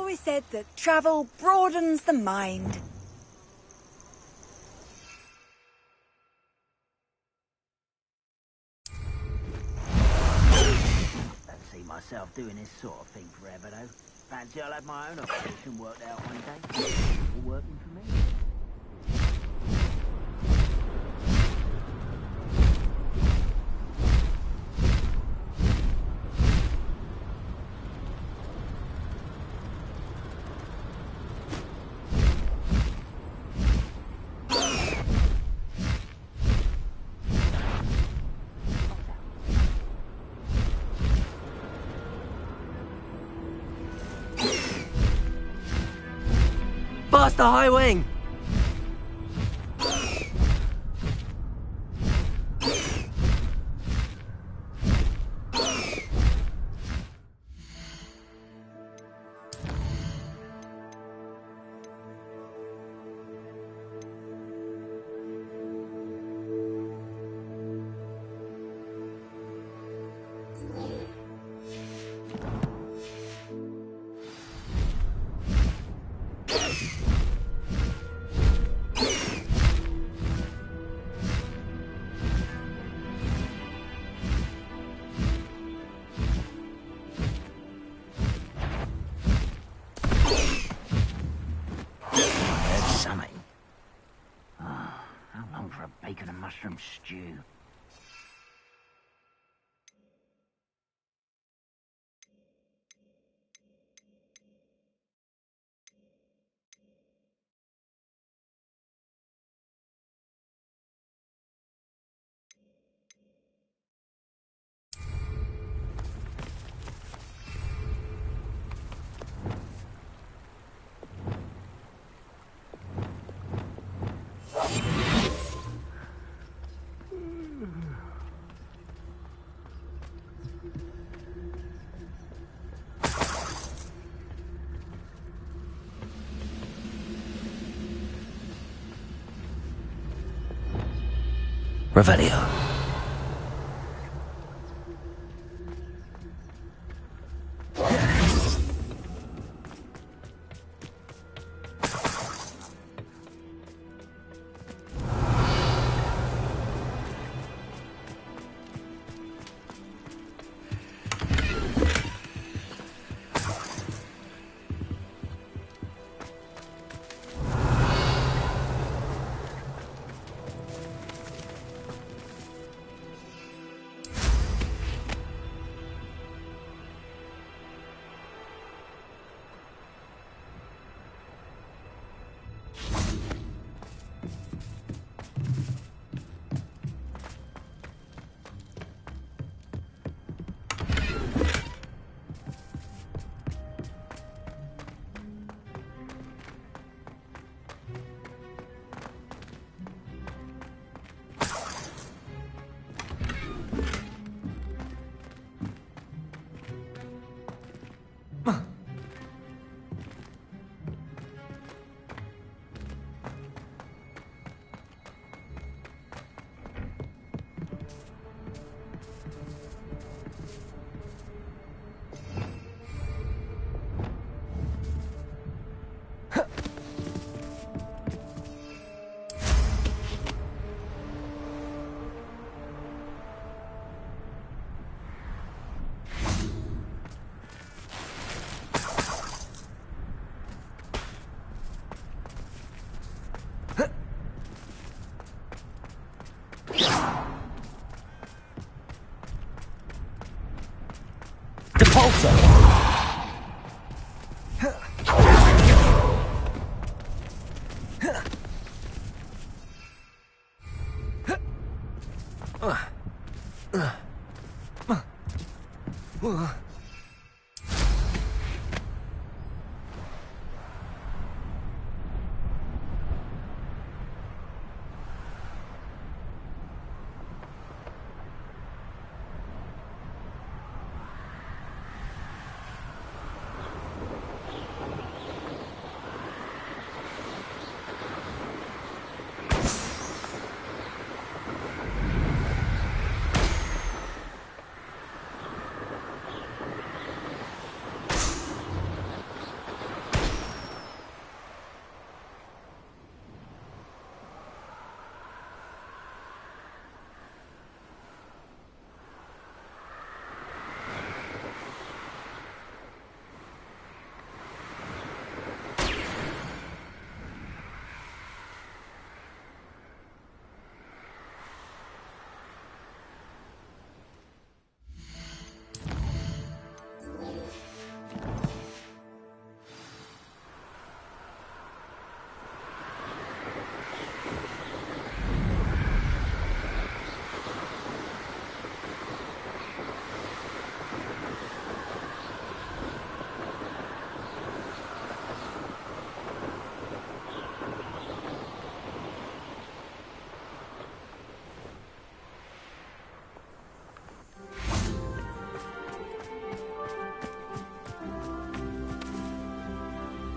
always said that travel broadens the mind. Don't see myself doing this sort of thing forever, though. Fancy I'll have my own operation worked out one day. All working for me. Past the high wing! Bacon and mushroom stew. Revelio.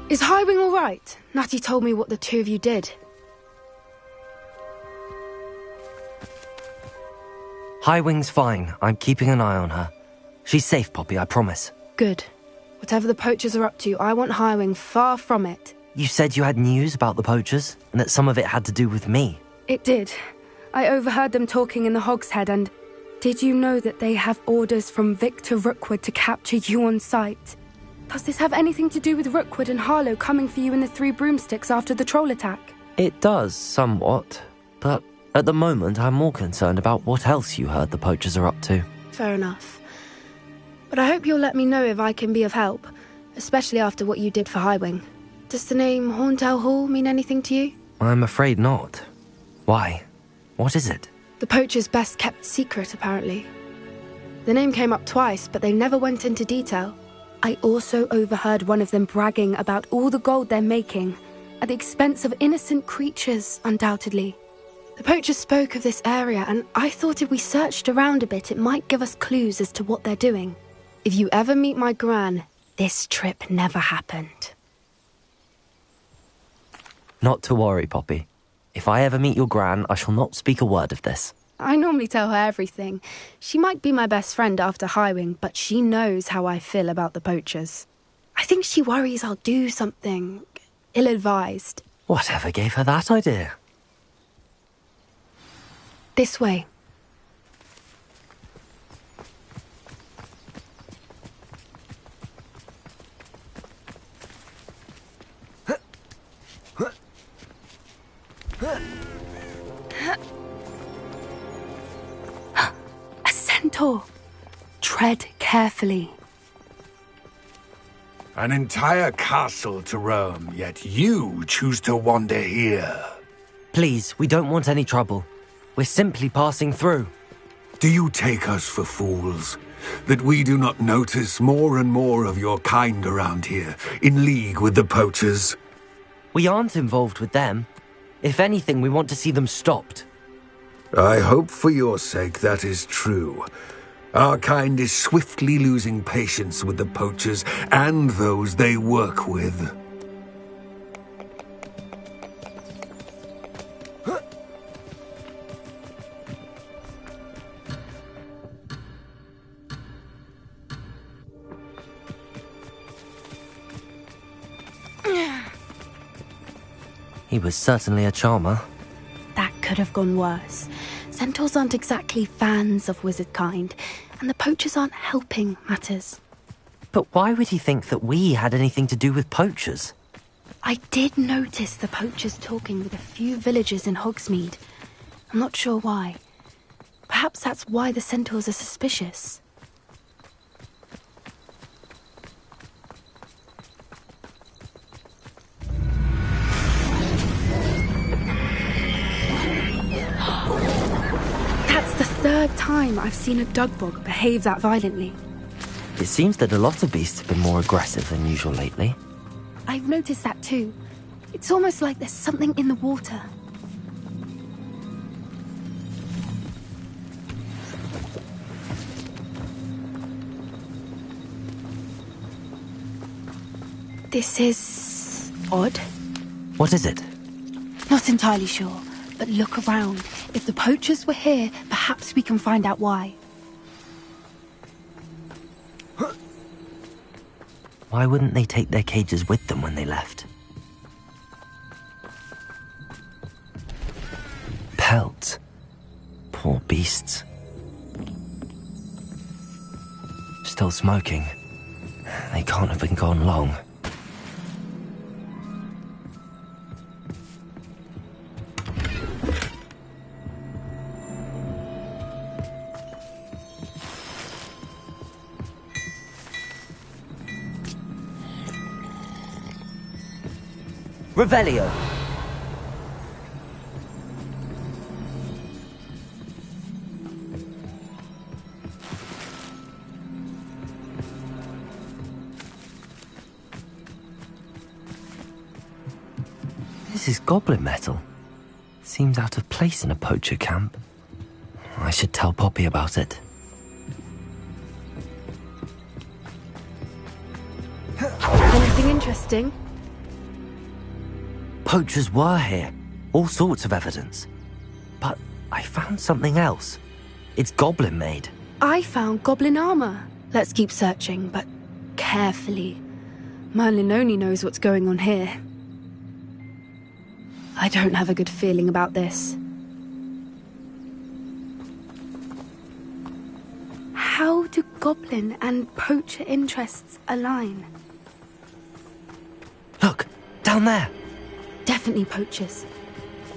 Is Highwing all right? Natty told me what the two of you did. Highwing's fine. I'm keeping an eye on her. She's safe, Poppy, I promise. Good. Whatever the poachers are up to, I want Highwing far from it. You said you had news about the poachers, and that some of it had to do with me. It did. I overheard them talking in the Hogshead, and did you know that they have orders from Victor Rookwood to capture you on sight? Does this have anything to do with Rookwood and Harlow coming for you in the Three Broomsticks after the troll attack? It does, somewhat. But at the moment, I'm more concerned about what else you heard the poachers are up to. Fair enough. But I hope you'll let me know if I can be of help, especially after what you did for Highwing. Does the name Horndale Hall mean anything to you? I'm afraid not. Why? What is it? The poachers' best-kept secret, apparently. The name came up twice, but they never went into detail. I also overheard one of them bragging about all the gold they're making, at the expense of innocent creatures, undoubtedly. The poachers spoke of this area, and I thought if we searched around a bit, it might give us clues as to what they're doing. If you ever meet my gran, this trip never happened. Not to worry, Poppy. If I ever meet your gran, I shall not speak a word of this. I normally tell her everything. She might be my best friend after Highwing, but she knows how I feel about the poachers. I think she worries I'll do something ill-advised. Whatever gave her that idea? This way. A centaur. Tread carefully. An entire castle to roam, yet you choose to wander here. Please, we don't want any trouble. We're simply passing through. Do you take us for fools? That we do not notice more and more of your kind around here, in league with the poachers? We aren't involved with them. If anything, we want to see them stopped. I hope for your sake that is true. Our kind is swiftly losing patience with the poachers and those they work with. He was certainly a charmer. That could have gone worse. Centaurs aren't exactly fans of wizard kind, and the poachers aren't helping matters. But why would he think that we had anything to do with poachers? I did notice the poachers talking with a few villagers in Hogsmeade. I'm not sure why. Perhaps that's why the centaurs are suspicious. That's the third time I've seen a dugbog behave that violently. It seems that a lot of beasts have been more aggressive than usual lately. I've noticed that too. It's almost like there's something in the water. This is odd. What is it? Not entirely sure, but look around. If the poachers were here, perhaps we can find out why. Why wouldn't they take their cages with them when they left? Pelts. Poor beasts. Still smoking. They can't have been gone long. Revelio. This is goblin metal. Seems out of place in a poacher camp. I should tell Poppy about it. Anything interesting? poachers were here. All sorts of evidence. But I found something else. It's goblin made. I found goblin armor. Let's keep searching, but carefully. Merlin only knows what's going on here. I don't have a good feeling about this. How do goblin and poacher interests align? Look, down there. Definitely poachers.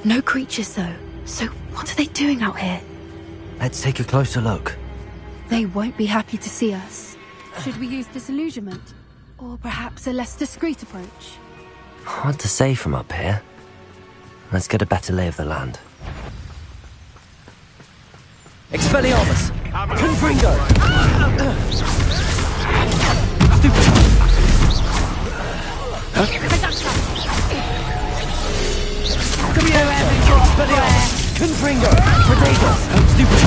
No creatures, though. So what are they doing out here? Let's take a closer look. They won't be happy to see us. Should we use disillusionment? Or perhaps a less discreet approach? Hard to say from up here. Let's get a better lay of the land. Expelliarmus! Confringo! Stupid! Expelliarmus! Confringo! Protego! Stupid!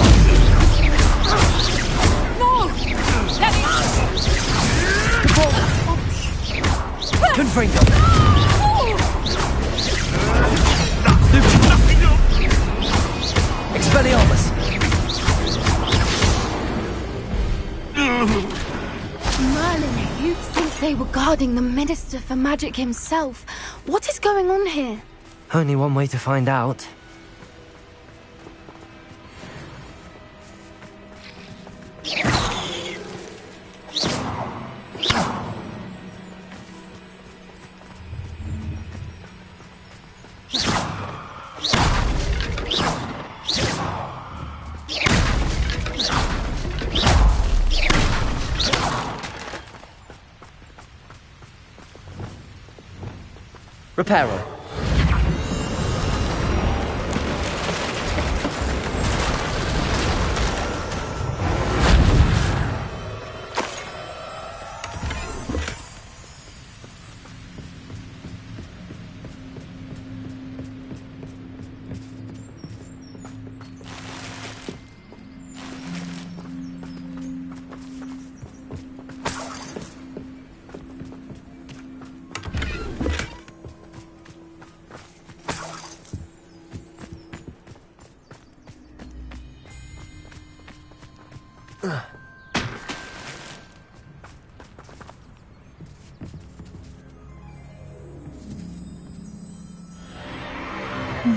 No! Let me... Confringo! Expelliarmus! Merlin, you'd think they were guarding the Minister for Magic himself. What is going on here? Only one way to find out. Reparo.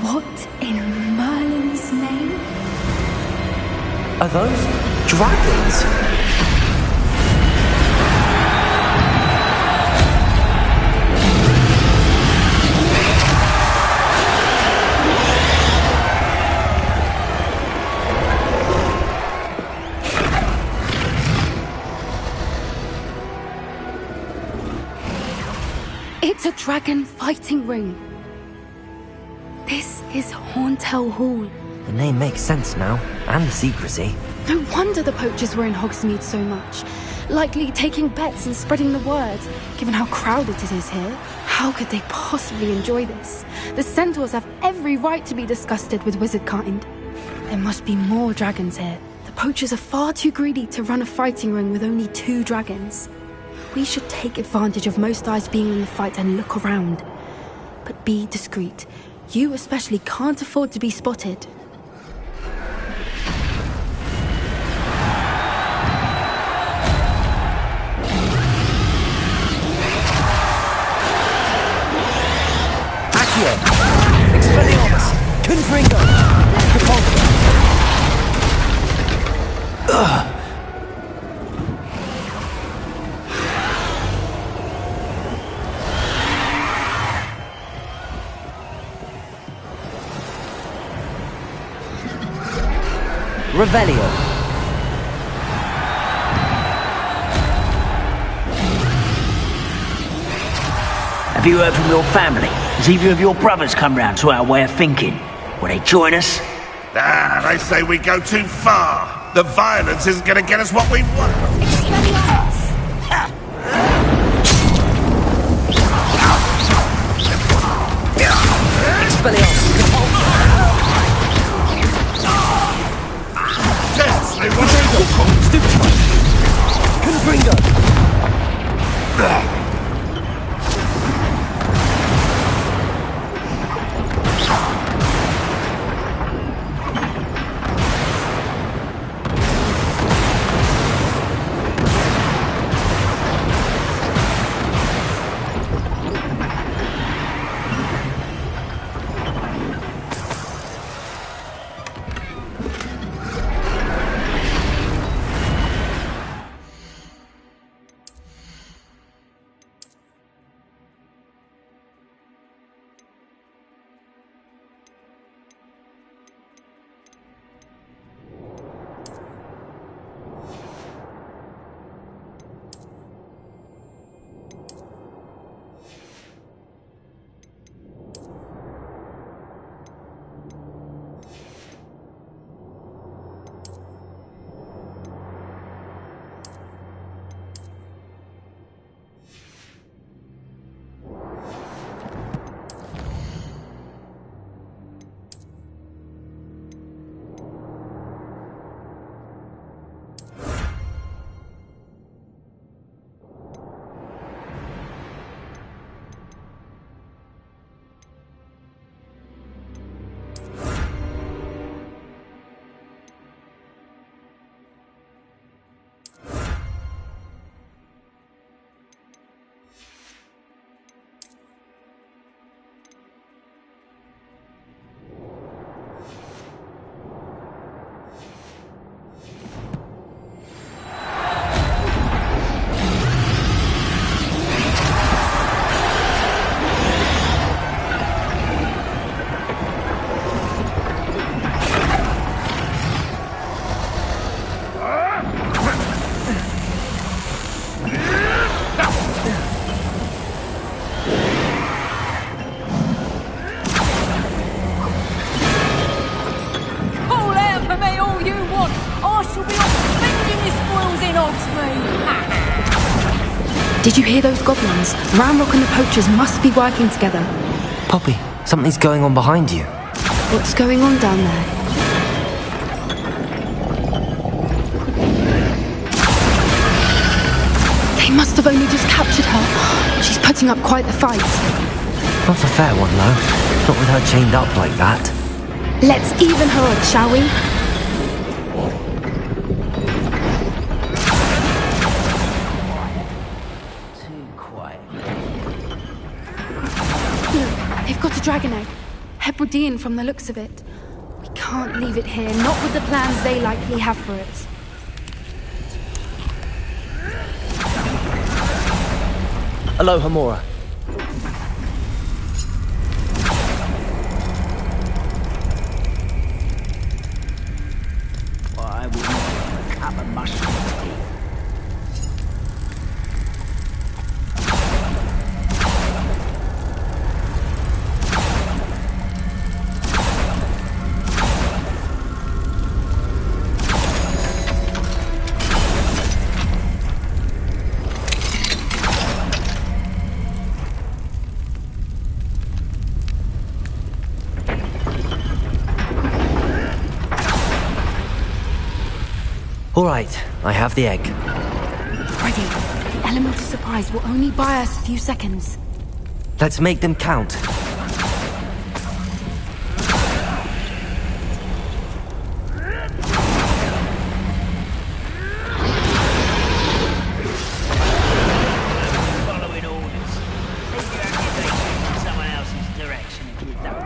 What in Merlin's name? Are those dragons? It's a dragon fighting ring. This is Horntail Hall. The name makes sense now, and the secrecy. No wonder the poachers were in Hogsmeade so much. Likely taking bets and spreading the word, given how crowded it is here. How could they possibly enjoy this? The centaurs have every right to be disgusted with wizard kind. There must be more dragons here. The poachers are far too greedy to run a fighting ring with only 2 dragons. We should take advantage of most eyes being in the fight and look around. But be discreet. You especially can't afford to be spotted. Accio! Expelliarmus! Confringo! Repulsor! Revelio. Have you heard from your family? Has either of your brothers come round to our way of thinking? Will they join us? Ah, they say we go too far. The violence isn't going to get us what we want. Expelliarmus! Yes, they want to Stupid one! Confringo! Did you hear those goblins? Ramrock and the poachers must be working together. Poppy, something's going on behind you. What's going on down there? They must have only just captured her. She's putting up quite the fight. Not a fair one, though. Not with her chained up like that. Let's even her odds, shall we? They've got a dragon egg. Hebridean from the looks of it. We can't leave it here, not with the plans they likely have for it. Aloha, Mora. I will not a cup of mushroom tea. All right, I have the egg. Ready. The element of surprise will only buy us a few seconds. Let's make them count. Following orders. Take your accusations in someone else's direction if you don't.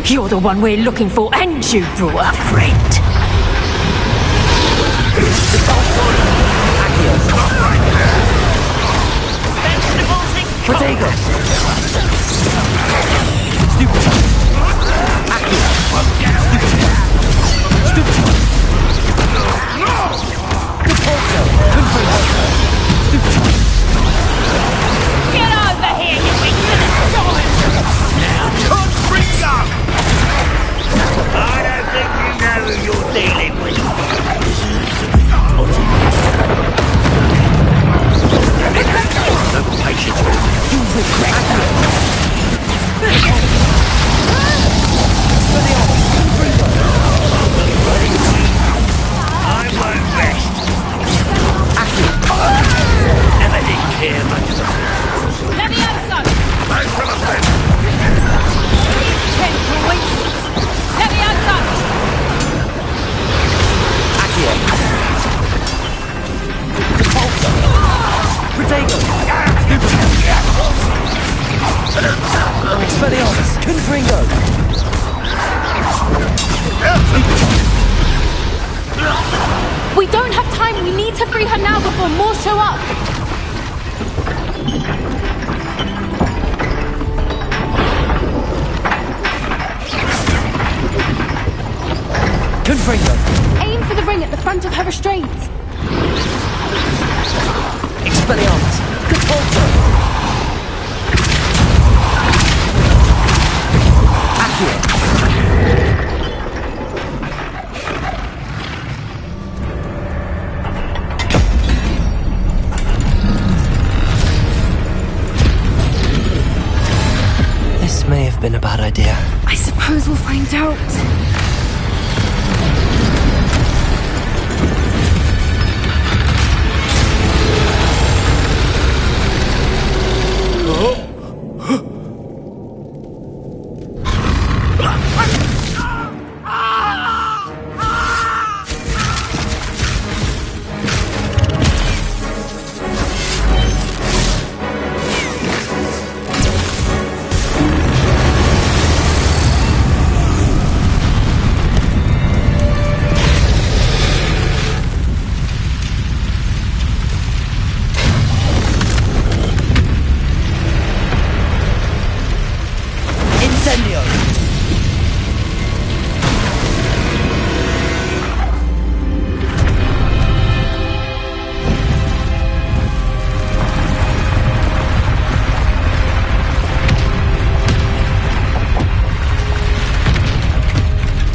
You're the one we're looking for, and you brought a friend. Protego! Stupid! Get over here, you I don't think you know who you're dealing with. No patience. You regret that. We don't have time. We need to free her now before more show up. Confringo! Aim for the ring at the front of her restraint. Expelliarmus! Contorto! Accio! This may have been a bad idea. I suppose we'll find out.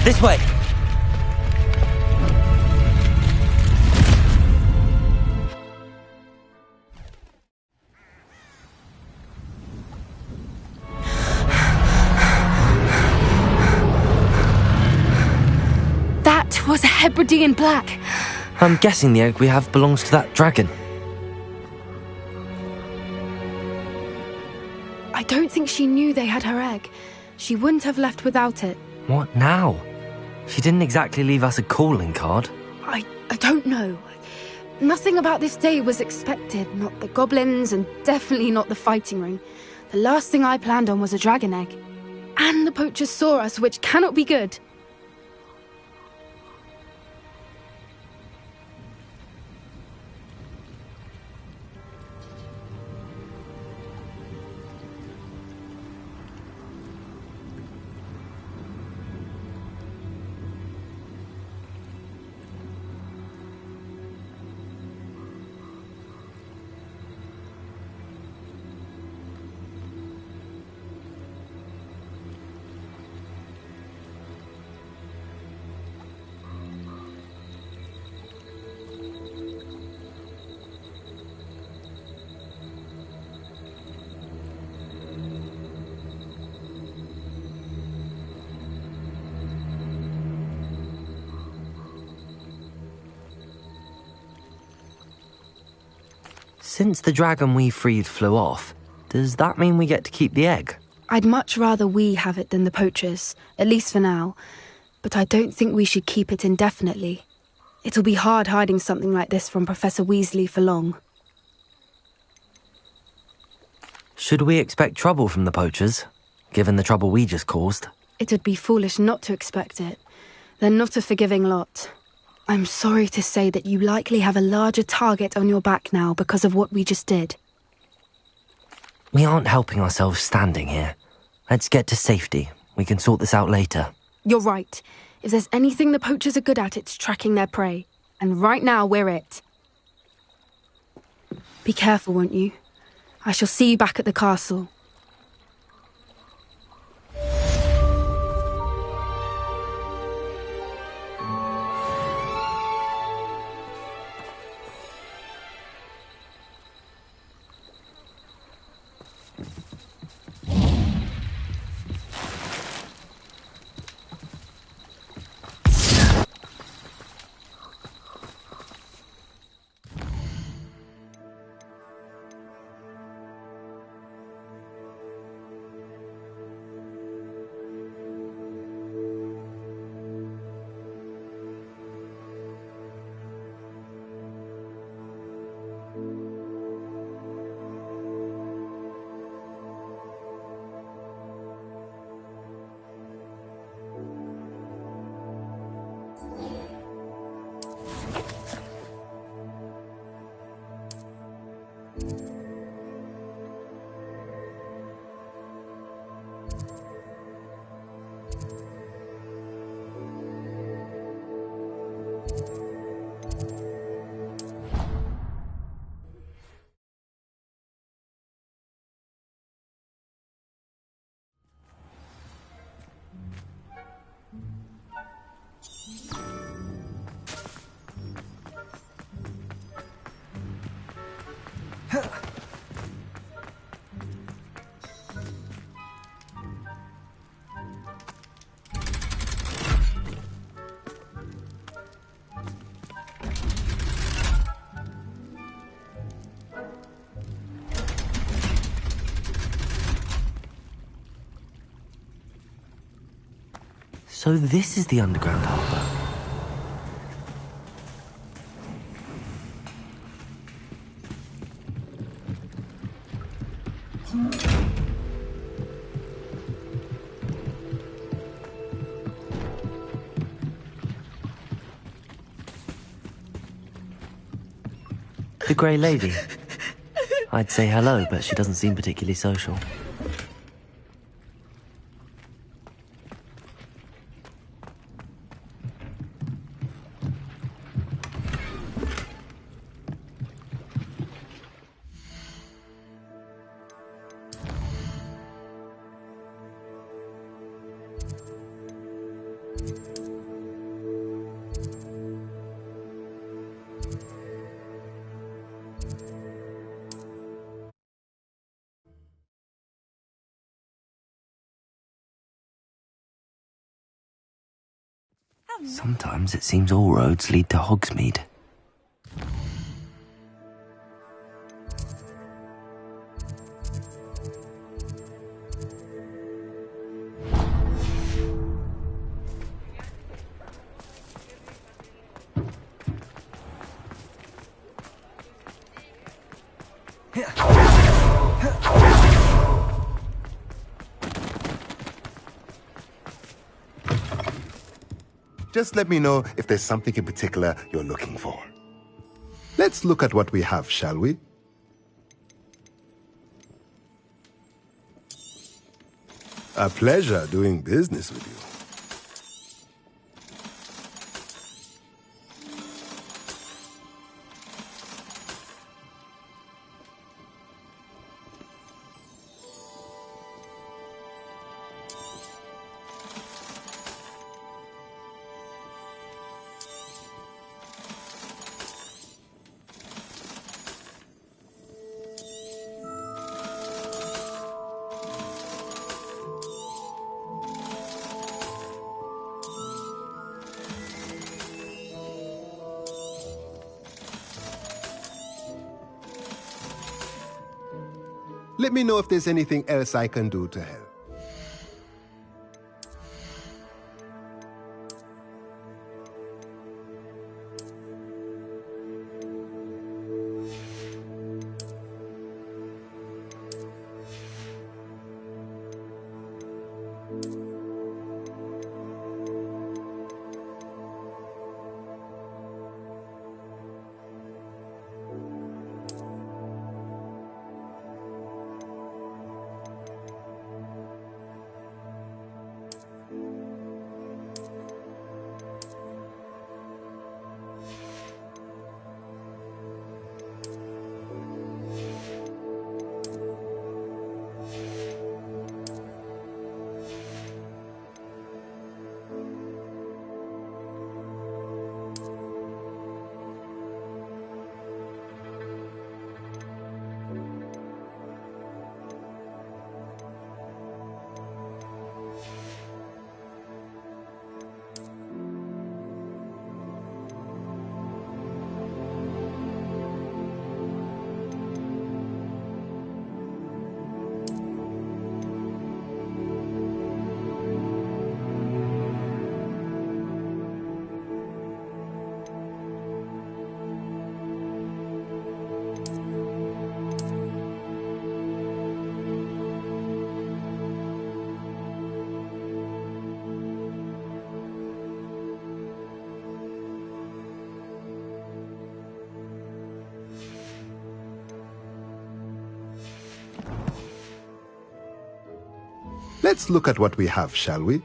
This way! That was a Hebridean black. I'm guessing the egg we have belongs to that dragon. I don't think she knew they had her egg. She wouldn't have left without it. What now? She didn't exactly leave us a calling card. I don't know. Nothing about this day was expected. Not the goblins, and definitely not the fighting ring. The last thing I planned on was a dragon egg. And the poachers saw us, which cannot be good. Since the dragon we freed flew off, does that mean we get to keep the egg? I'd much rather we have it than the poachers, at least for now. But I don't think we should keep it indefinitely. It'll be hard hiding something like this from Professor Weasley for long. Should we expect trouble from the poachers, given the trouble we just caused? It would be foolish not to expect it. They're not a forgiving lot. I'm sorry to say that you likely have a larger target on your back now because of what we just did. We aren't helping ourselves standing here. Let's get to safety. We can sort this out later. You're right. If there's anything the poachers are good at, it's tracking their prey. And right now, we're it. Be careful, won't you? I shall see you back at the castle. So this is the underground harbour. The Grey Lady. I'd say hello, but she doesn't seem particularly social. Sometimes it seems all roads lead to Hogsmeade. Just let me know if there's something in particular you're looking for. Let's look at what we have, shall we? A pleasure doing business with you. Let me know if there's anything else I can do to help. Let's look at what we have, shall we?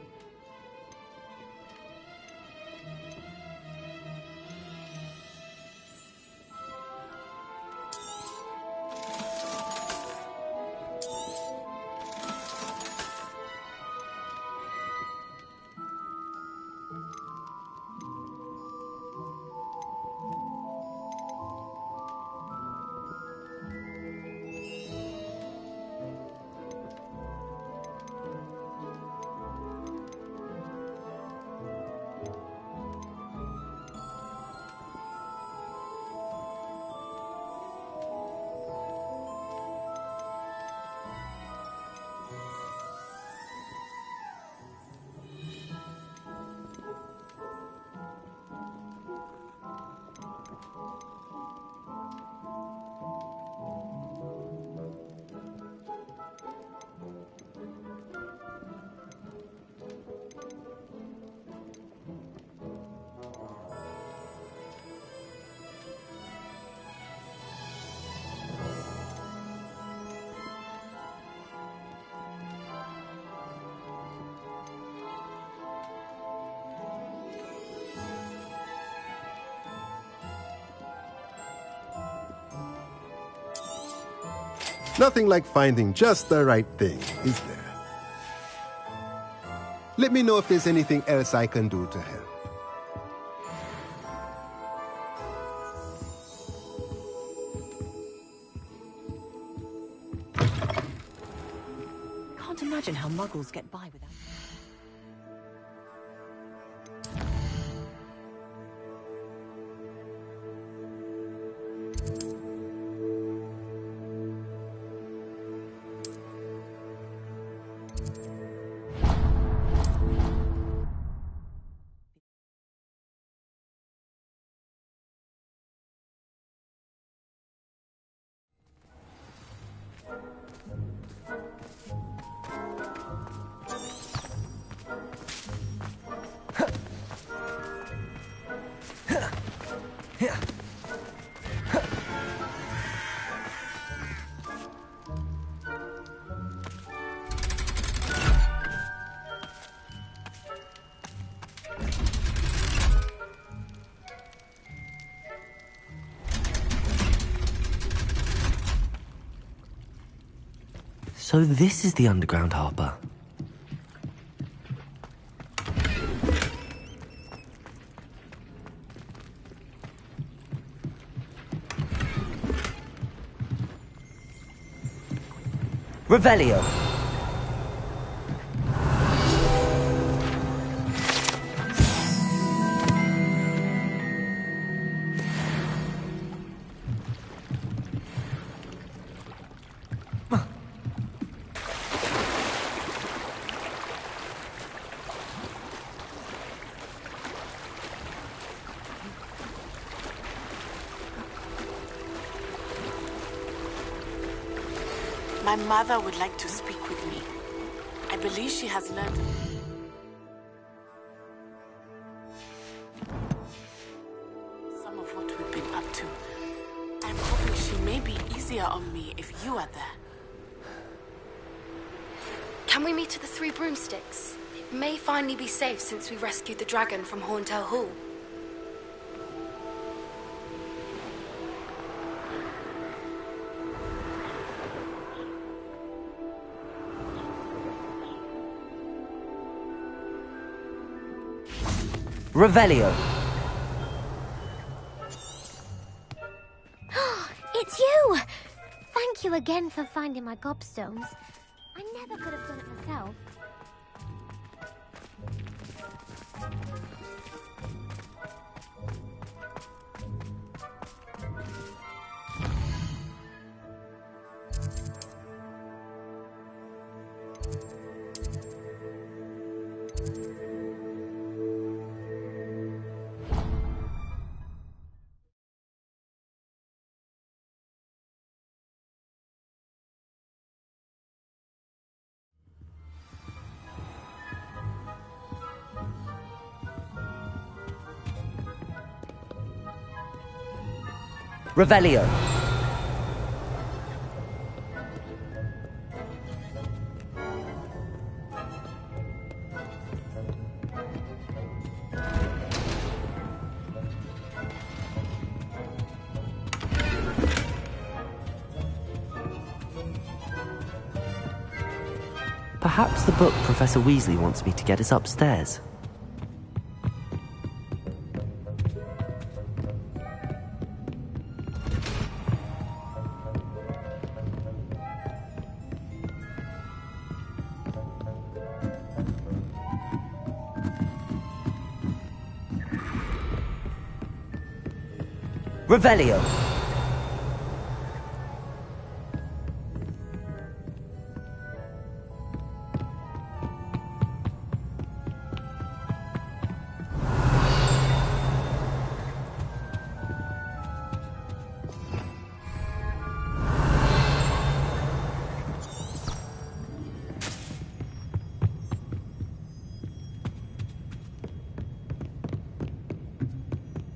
Nothing like finding just the right thing, is there? Let me know if there's anything else I can do to help. Can't imagine how muggles get by without... So this is the underground harbour. Revelio. My mother would like to speak with me. I believe she has learned... some of what we've been up to. I'm hoping she may be easier on me if you are there. Can we meet at the Three Broomsticks? It may finally be safe since we rescued the dragon from Horntail Hall. Revelio. It's you! Thank you again for finding my gobstones. I never could have done it myself. Revelio. Perhaps the book Professor Weasley wants me to get is upstairs. Revelio.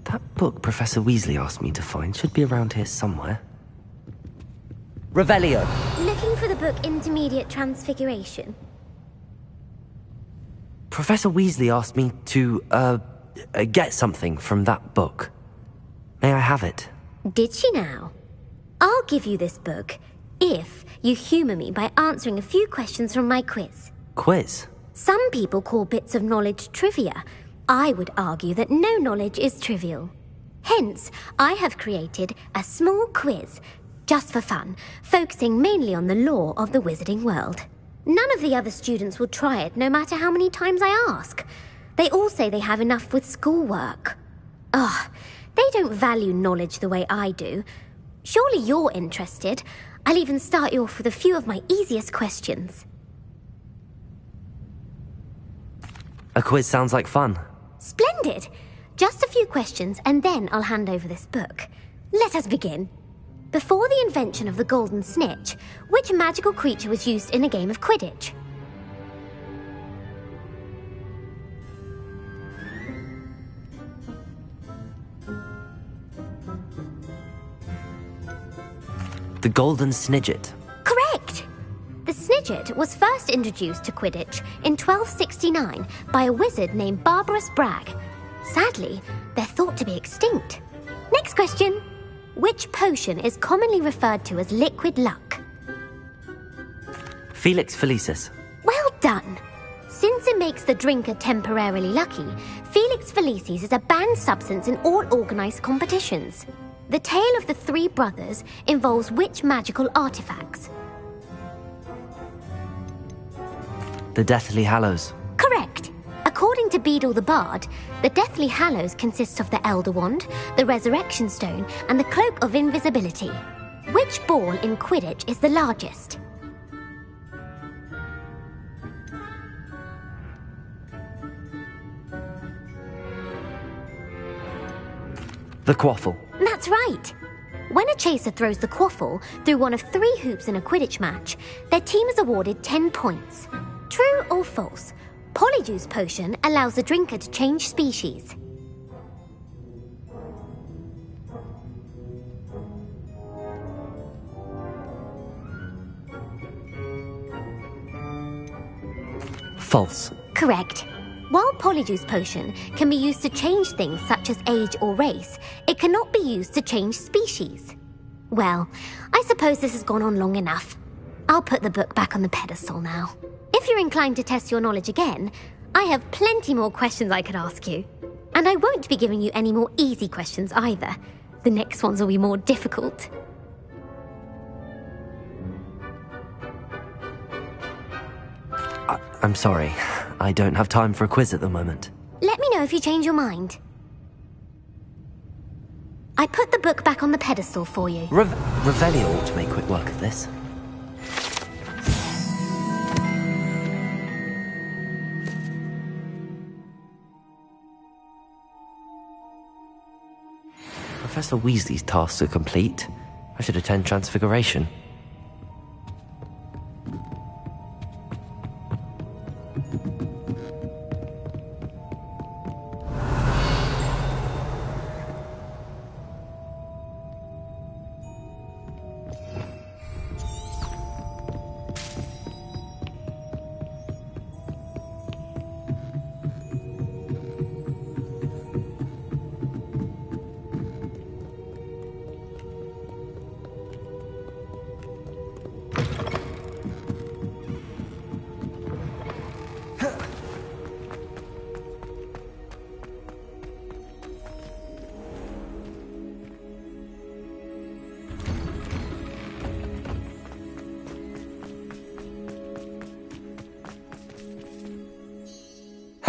That book Professor Weasley asked me to find should be around here somewhere. Revelio. Looking for the book Intermediate Transfiguration? Professor Weasley asked me to, get something from that book. May I have it? Did she now? I'll give you this book. if you humour me by answering a few questions from my quiz. Quiz? Some people call bits of knowledge trivia. I would argue that no knowledge is trivial. Hence, I have created a small quiz, just for fun, focusing mainly on the lore of the wizarding world. None of the other students will try it, no matter how many times I ask. They all say they have enough with schoolwork. Ugh, they don't value knowledge the way I do. Surely you're interested. I'll even start you off with a few of my easiest questions. A quiz sounds like fun. Splendid! Just a few questions and then I'll hand over this book. Let us begin. Before the invention of the golden snitch, which magical creature was used in a game of Quidditch? The golden snidget. Correct! The snidget was first introduced to Quidditch in 1269 by a wizard named Barbarous Bragg. Sadly, they're thought to be extinct. Next question. Which potion is commonly referred to as liquid luck? Felix Felicis. Well done! Since it makes the drinker temporarily lucky, Felix Felicis is a banned substance in all organised competitions. The tale of the three brothers involves which magical artifacts? The Deathly Hallows. Correct! According to Beadle the Bard, the Deathly Hallows consists of the Elder Wand, the Resurrection Stone, and the Cloak of Invisibility. Which ball in Quidditch is the largest? The Quaffle. That's right! When a chaser throws the quaffle through one of 3 hoops in a Quidditch match, their team is awarded 10 points. True or false? Polyjuice potion allows the drinker to change species. False. Correct. While Polyjuice potion can be used to change things such as age or race, it cannot be used to change species. Well, I suppose this has gone on long enough. I'll put the book back on the pedestal now. If you're inclined to test your knowledge again, I have plenty more questions I could ask you. And I won't be giving you any more easy questions either. The next ones will be more difficult. I'm sorry. I don't have time for a quiz at the moment. Let me know if you change your mind. I put the book back on the pedestal for you. Revelio ought to make quick work of this. Professor Weasley's tasks are complete. I should attend Transfiguration.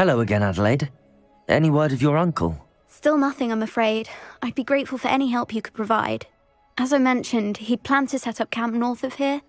Hello again, Adelaide. Any word of your uncle? Still nothing, I'm afraid. I'd be grateful for any help you could provide. As I mentioned, he'd planned to set up camp north of here.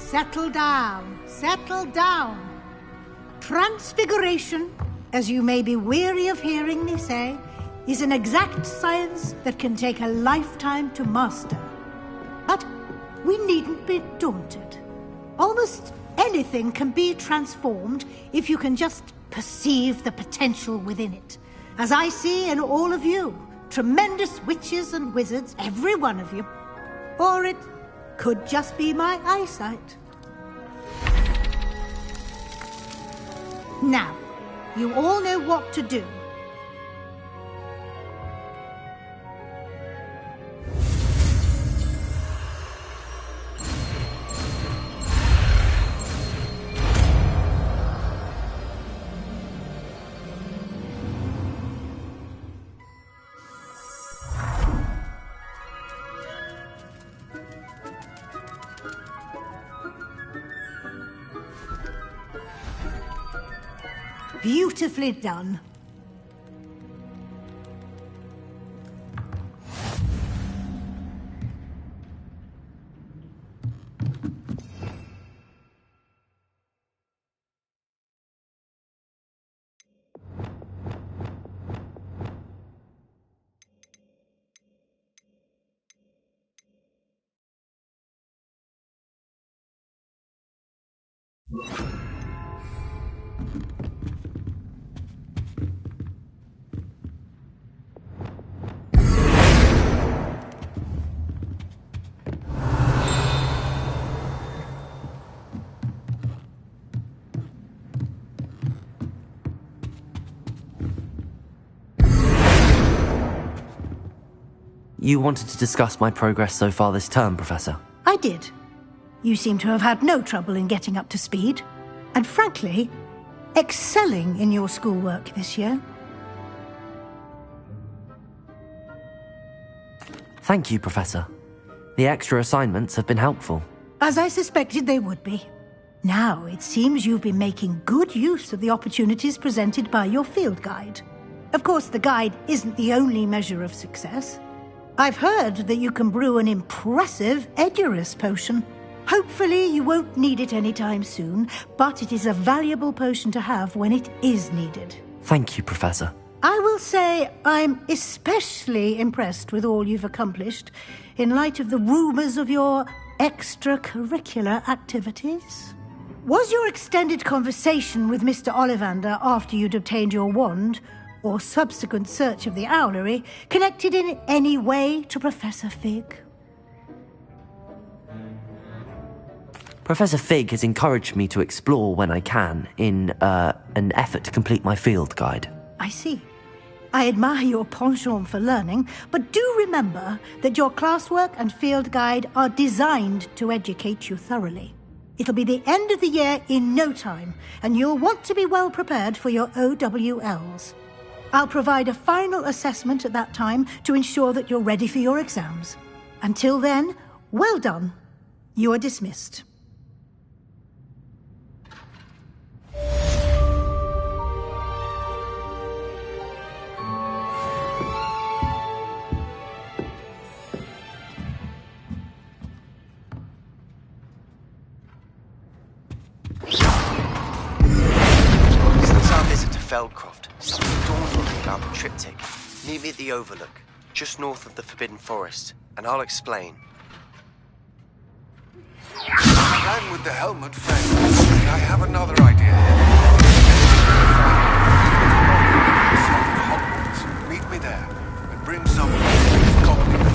Settle down. Settle down. Transfiguration, as you may be weary of hearing me say, is an exact science that can take a lifetime to master. But we needn't be daunted. Almost anything can be transformed if you can just perceive the potential within it. As I see in all of you, tremendous witches and wizards, every one of you. Or it could just be my eyesight. Now, you all know what to do. Beautifully done. You wanted to discuss my progress so far this term, Professor? I did. You seem to have had no trouble in getting up to speed. And frankly, excelling in your schoolwork this year. Thank you, Professor. The extra assignments have been helpful. As I suspected they would be. Now, it seems you've been making good use of the opportunities presented by your field guide. Of course, the guide isn't the only measure of success. I've heard that you can brew an impressive Edurus potion. Hopefully you won't need it anytime soon, but it is a valuable potion to have when it is needed. Thank you, Professor. I will say I'm especially impressed with all you've accomplished in light of the rumors of your extracurricular activities. Was your extended conversation with Mr. Ollivander after you'd obtained your wand, or subsequent search of the owlery, connected in any way to Professor Fig? Professor Fig has encouraged me to explore when I can in an effort to complete my field guide. I see. I admire your penchant for learning, but do remember that your classwork and field guide are designed to educate you thoroughly. It'll be the end of the year in no time, and you'll want to be well prepared for your OWLs. I'll provide a final assessment at that time to ensure that you're ready for your exams. Until then, well done. You are dismissed. Since our visit to Feldcroft, something dawned on me about the triptych. Meet me at the Overlook, just north of the Forbidden Forest, and I'll explain. The man with the helmet failed. I have another idea. Hogwarts. Meet me there, and bring someone with goblin.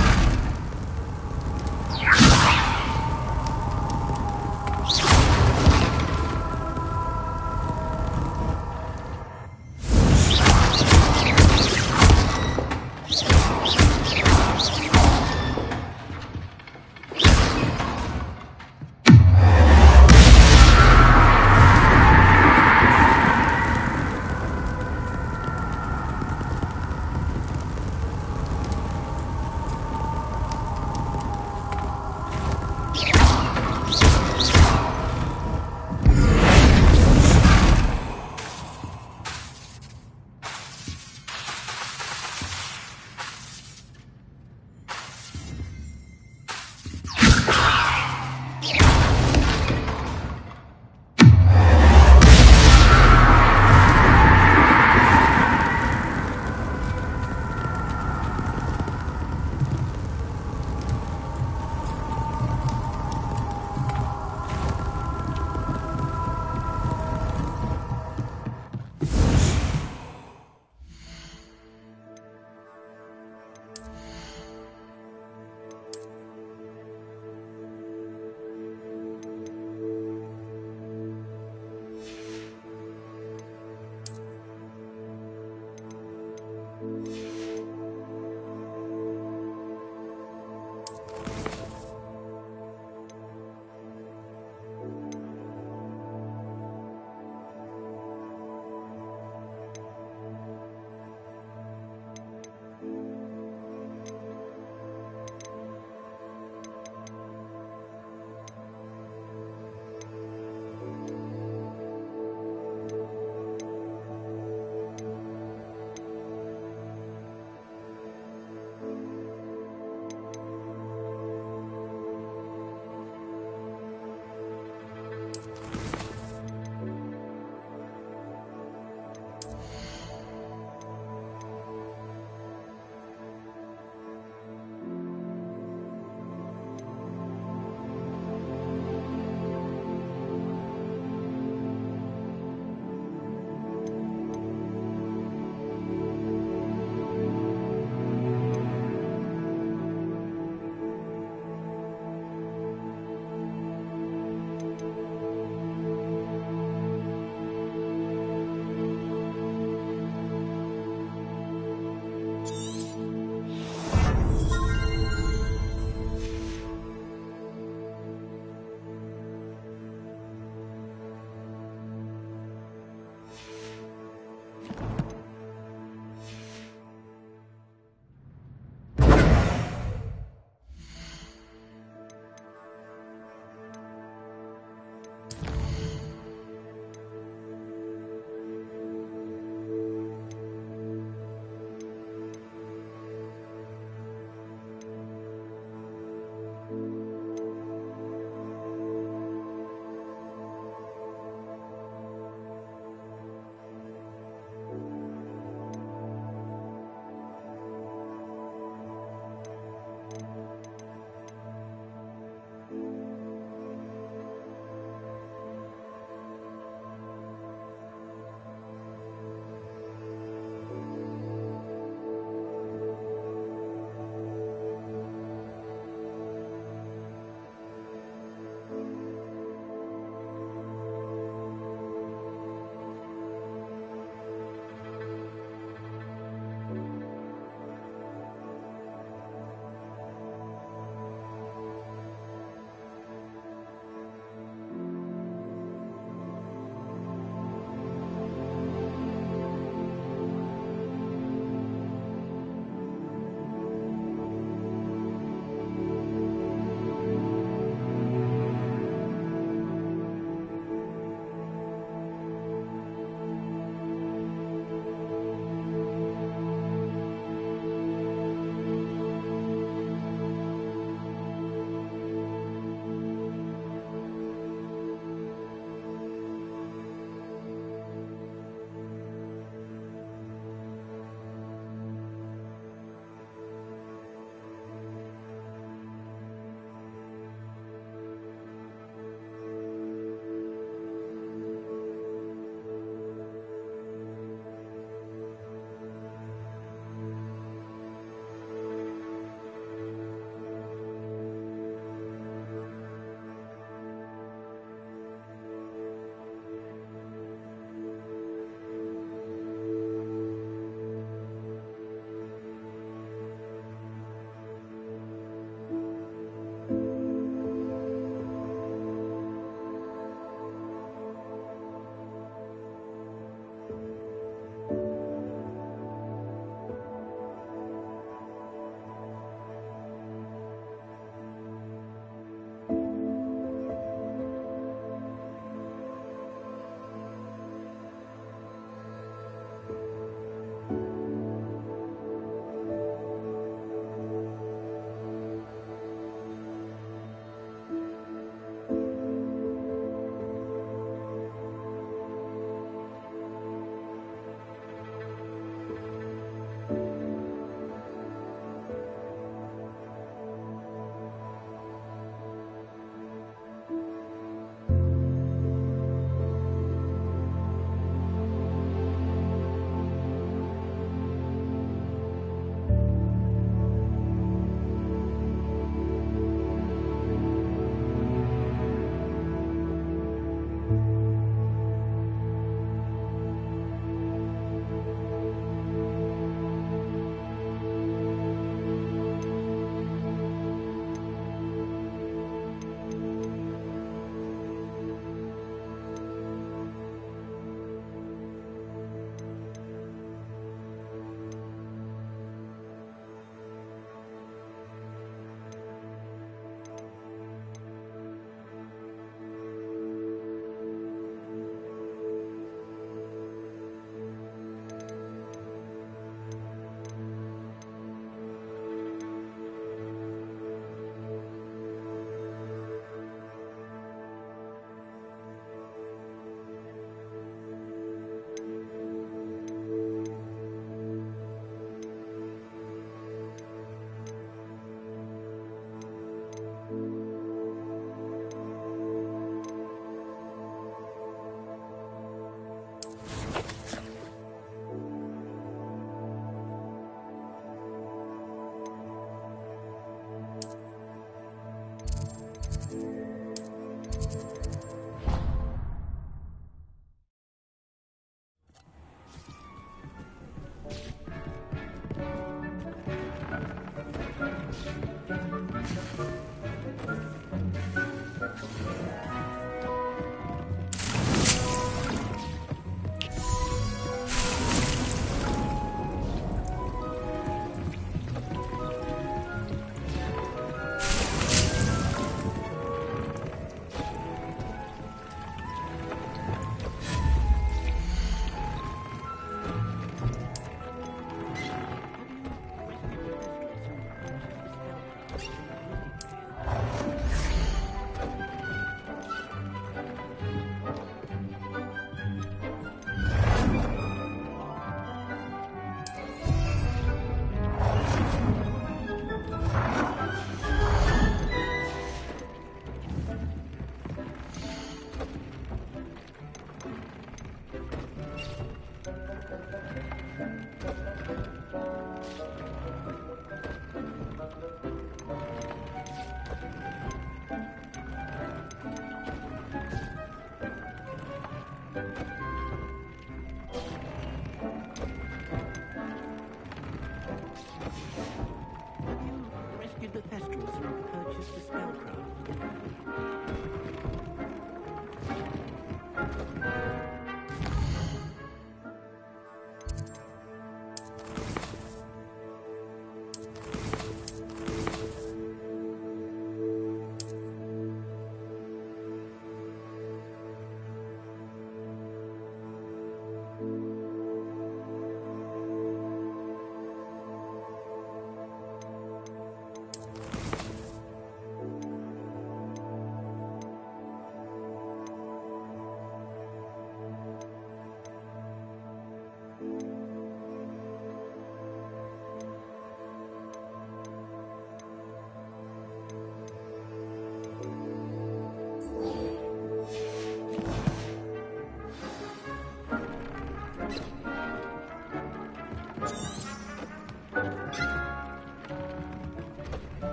Rescued the Thestrals and purchased a spellcraft.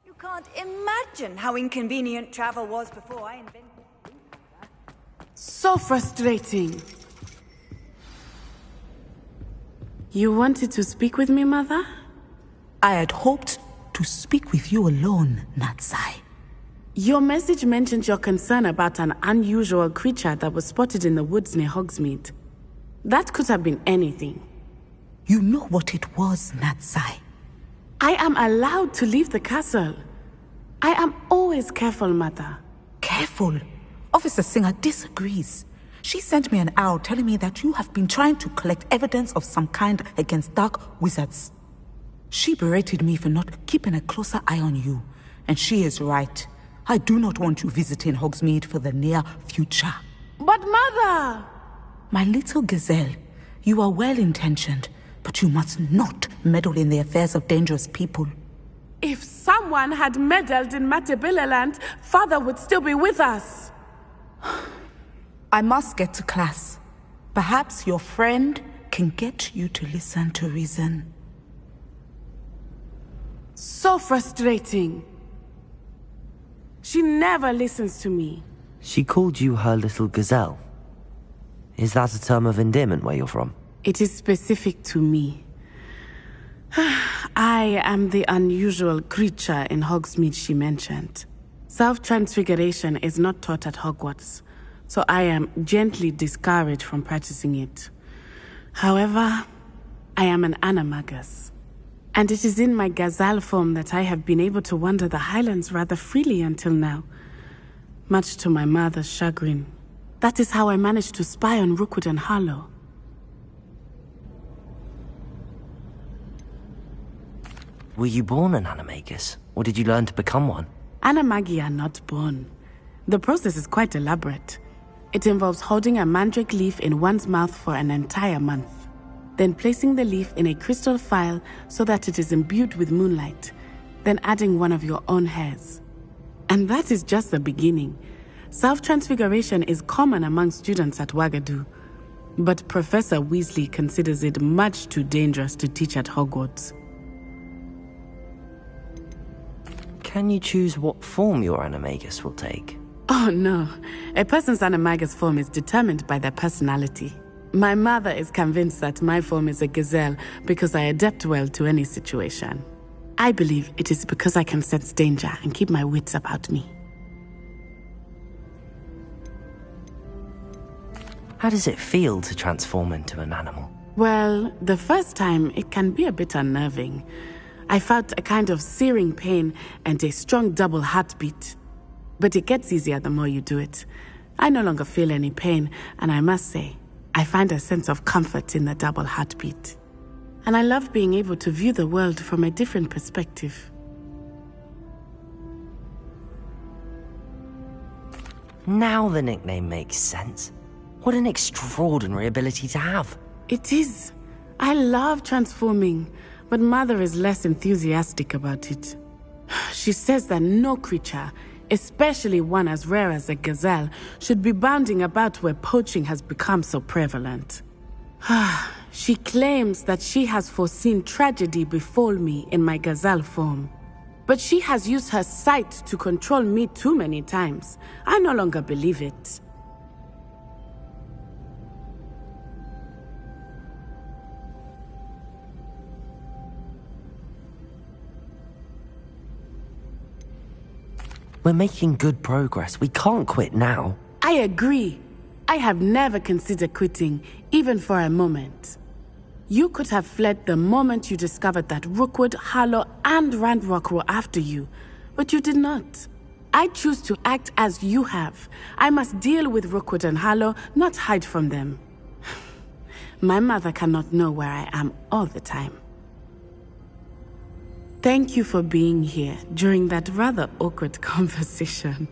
You can't imagine how inconvenient travel was before I invented it. So frustrating. You wanted to speak with me, Mother? I had hoped to speak with you alone, Natsai. Your message mentioned your concern about an unusual creature that was spotted in the woods near Hogsmeade. That could have been anything. You know what it was, Natsai. I am allowed to leave the castle. I am always careful, Mother. Careful? Officer Singer disagrees. She sent me an owl telling me that you have been trying to collect evidence of some kind against dark wizards. She berated me for not keeping a closer eye on you, and she is right. I do not want you visiting Hogsmeade for the near future. But Mother! My little gazelle, you are well-intentioned, but you must not meddle in the affairs of dangerous people. If someone had meddled in Matabeleland, Father would still be with us. I must get to class. Perhaps your friend can get you to listen to reason. So frustrating. She never listens to me. She called you her little gazelle. Is that a term of endearment where you're from? It is specific to me. I am the unusual creature in Hogsmeade she mentioned. Self-transfiguration is not taught at Hogwarts, so I am gently discouraged from practicing it. However, I am an animagus, and it is in my gazelle form that I have been able to wander the Highlands rather freely until now, much to my mother's chagrin. That is how I managed to spy on Rookwood and Harlow. Were you born an animagus, or did you learn to become one? Animagi are not born. The process is quite elaborate. It involves holding a mandrake leaf in one's mouth for an entire month, then placing the leaf in a crystal phial so that it is imbued with moonlight, then adding one of your own hairs. And that is just the beginning. Self-transfiguration is common among students at Wagadu, but Professor Weasley considers it much too dangerous to teach at Hogwarts. Can you choose what form your animagus will take? Oh no, a person's animagus form is determined by their personality. My mother is convinced that my form is a gazelle because I adapt well to any situation. I believe it is because I can sense danger and keep my wits about me. How does it feel to transform into an animal? Well, the first time it can be a bit unnerving. I felt a kind of searing pain and a strong double heartbeat. But it gets easier the more you do it. I no longer feel any pain, and I must say, I find a sense of comfort in the double heartbeat. and I love being able to view the world from a different perspective. Now the nickname makes sense. What an extraordinary ability to have. It is. I love transforming, but Mother is less enthusiastic about it. She says that no creature, especially one as rare as a gazelle, should be bounding about where poaching has become so prevalent. She claims that she has foreseen tragedy befall me in my gazelle form. But she has used her sight to control me too many times. I no longer believe it. We're making good progress. We can't quit now. I agree. I have never considered quitting, even for a moment. You could have fled the moment you discovered that Rookwood, Harlow, and Randrock were after you, but you did not. I choose to act as you have. I must deal with Rookwood and Harlow, not hide from them. My mother cannot know where I am all the time. Thank you for being here during that rather awkward conversation.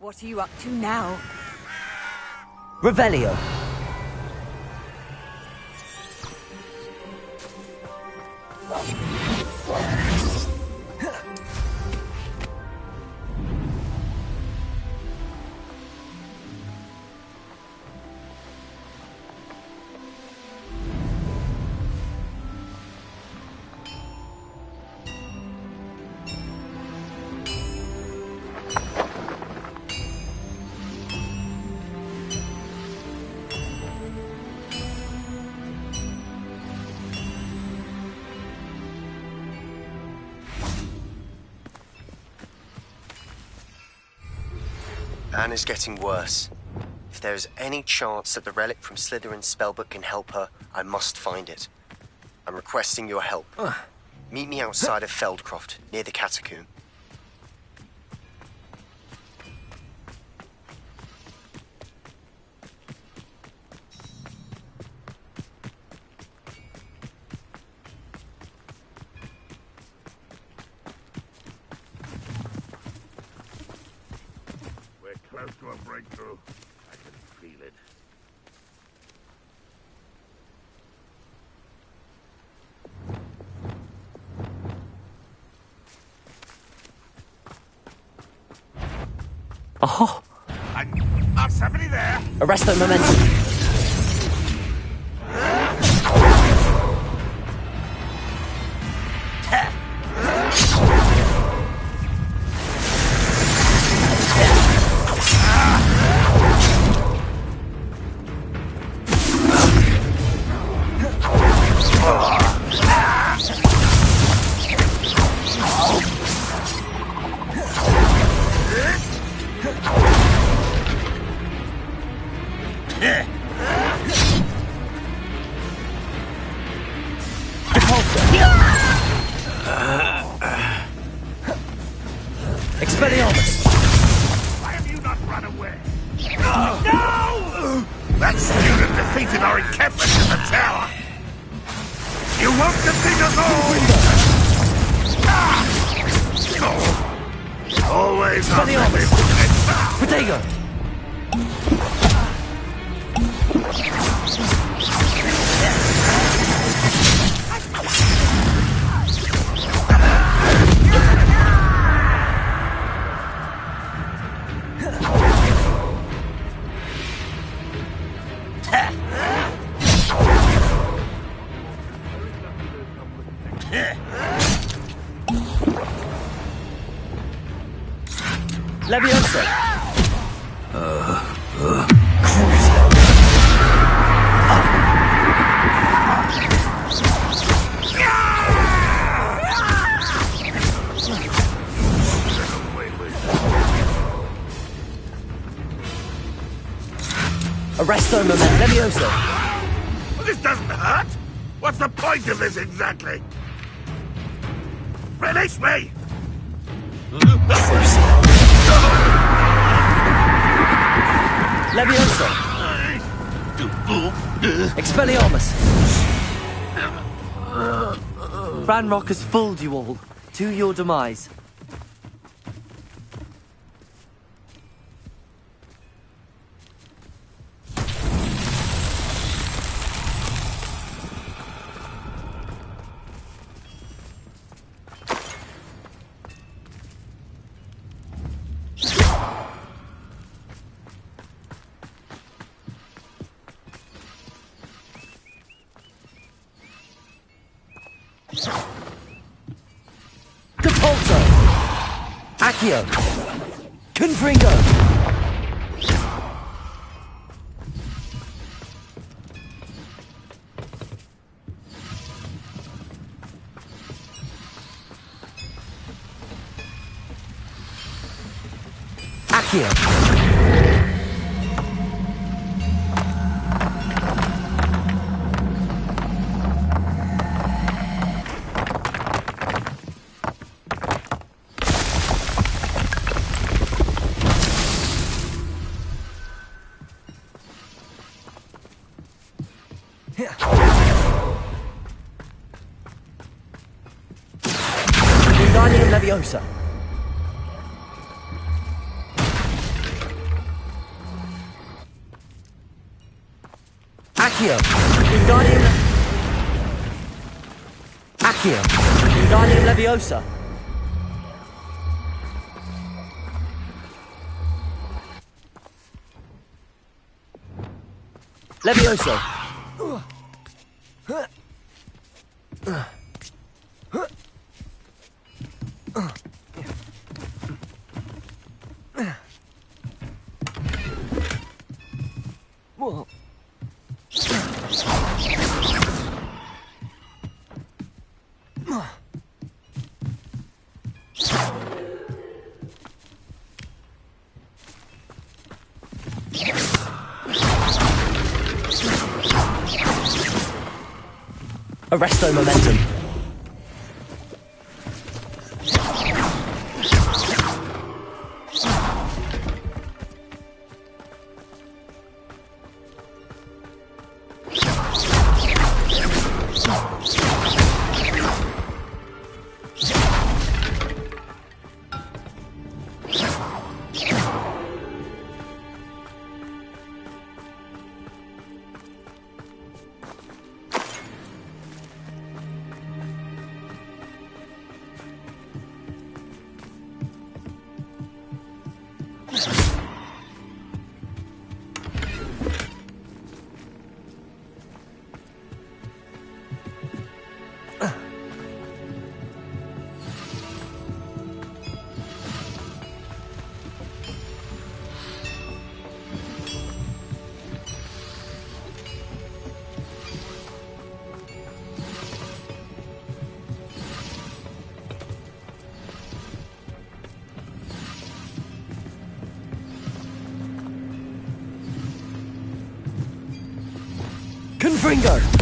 What are you up to now? Revelio. Anne is getting worse. If there is any chance that the relic from Slytherin's spellbook can help her, I must find it. I'm requesting your help. Meet me outside of Feldcroft, near the catacomb. Close to a breakthrough. I can feel it. Oh! I've somebody there! Arrest that momentum! Expelliarmus! Why have you not run away? No! That student defeated our encampment in the tower! You won't defeat us all! Always Expelliarmus! Protego! Leviosa! Arresto moment, Leviosa! Well, this doesn't hurt! What's the point of this exactly? Release me! Leviosa! Expelliarmus! Ranrock has fooled you all. To your demise. Capulso! Accio! Confringo! Accio! Wingardium Leviosa. Accio. Wingardium. Accio. Wingardium Leviosa. Leviosa. Whoa. Arresto momentum. Confringo!